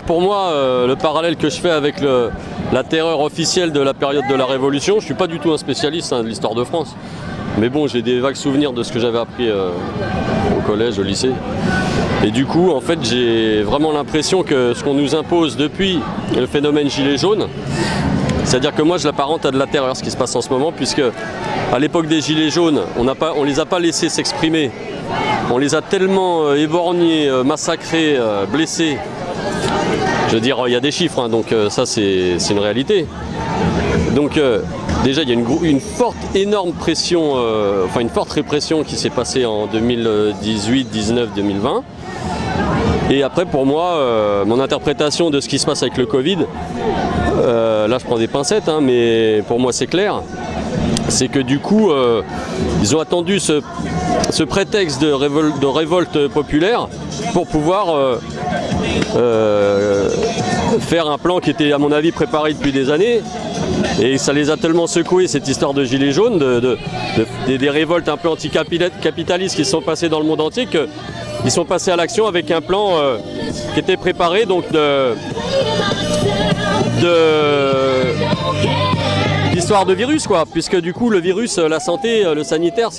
pour moi, le parallèle que je fais avec la terreur officielle de la période de la Révolution, je ne suis pas du tout un spécialiste de l'histoire de France. Mais bon, j'ai des vagues souvenirs de ce que j'avais appris au collège, au lycée. Et du coup, en fait, j'ai vraiment l'impression que ce qu'on nous impose depuis le phénomène gilet jaune, c'est-à-dire que moi je l'apparente à de la terreur ce qui se passe en ce moment, puisque à l'époque des gilets jaunes, on les a pas laissés s'exprimer. On les a tellement éborgnés, massacrés, blessés. Je veux dire, il y a des chiffres, hein, donc ça c'est une réalité. Donc déjà il y a une forte, énorme pression, enfin une forte répression qui s'est passée en 2018, 19, 2020. Et après pour moi, mon interprétation de ce qui se passe avec le Covid, là je prends des pincettes, hein, mais pour moi c'est clair. C'est que du coup, ils ont attendu ce prétexte de révolte populaire pour pouvoir faire un plan qui était à mon avis préparé depuis des années. Et ça les a tellement secoués, cette histoire de gilets jaunes, des révoltes un peu anticapitalistes qui se sont passées dans le monde entier, qu'ils sont passés à l'action avec un plan qui était préparé, donc l'histoire de virus, quoi, puisque du coup le virus, la santé, le sanitaire,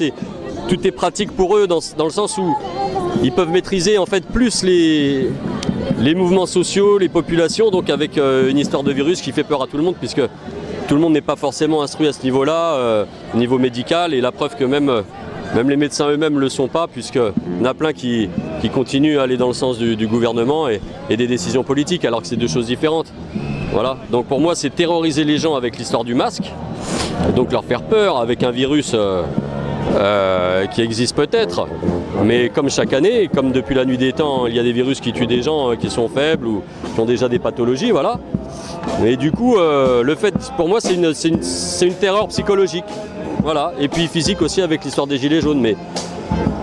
tout est pratique pour eux dans le sens où ils peuvent maîtriser en fait plus les mouvements sociaux, les populations, donc avec une histoire de virus qui fait peur à tout le monde, puisque tout le monde n'est pas forcément instruit à ce niveau-là, au niveau médical, et la preuve que même les médecins eux-mêmes ne le sont pas, puisqu'il y en a plein qui continuent à aller dans le sens du gouvernement et des décisions politiques, alors que c'est deux choses différentes. Voilà. Donc pour moi, c'est terroriser les gens avec l'histoire du masque, donc leur faire peur avec un virus qui existe peut-être, mais comme chaque année, comme depuis la nuit des temps, il y a des virus qui tuent des gens qui sont faibles ou qui ont déjà des pathologies, voilà. Mais du coup, le fait, pour moi, c'est une terreur psychologique, voilà, et puis physique aussi avec l'histoire des gilets jaunes, mais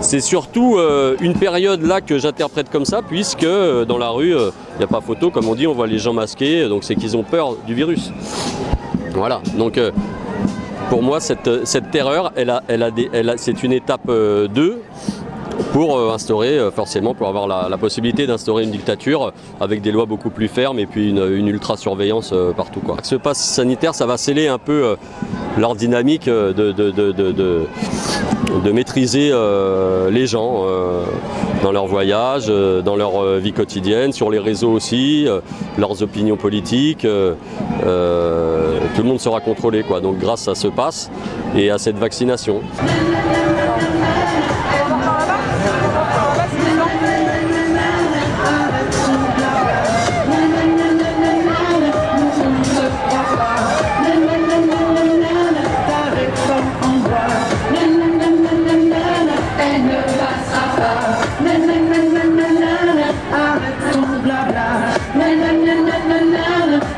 c'est surtout une période là que j'interprète comme ça, puisque dans la rue, il n'y a pas photo, comme on dit, on voit les gens masqués, donc c'est qu'ils ont peur du virus. Voilà, donc pour moi, cette terreur, c'est une étape 2 pour instaurer, forcément, pour avoir la possibilité d'instaurer une dictature avec des lois beaucoup plus fermes et puis une ultra-surveillance partout, quoi. Ce pass sanitaire, ça va sceller un peu leur dynamique de maîtriser les gens dans leurs voyages, dans leur vie quotidienne, sur les réseaux aussi, leurs opinions politiques. Tout le monde sera contrôlé, quoi. Donc grâce à ce pass et à cette vaccination.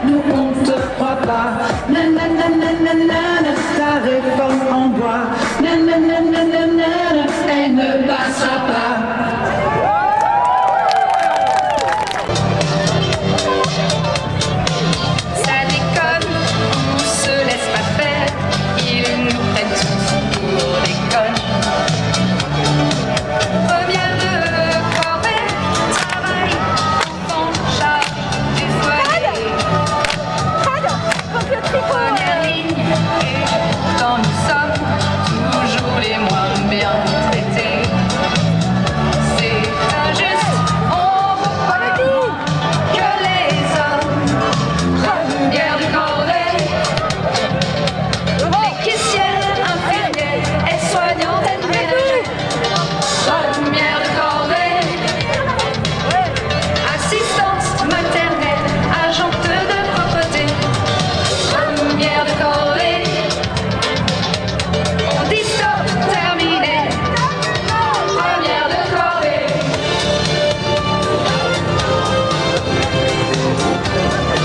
Nous on te croit pas. Ta réforme en bois. Elle ne passera pas.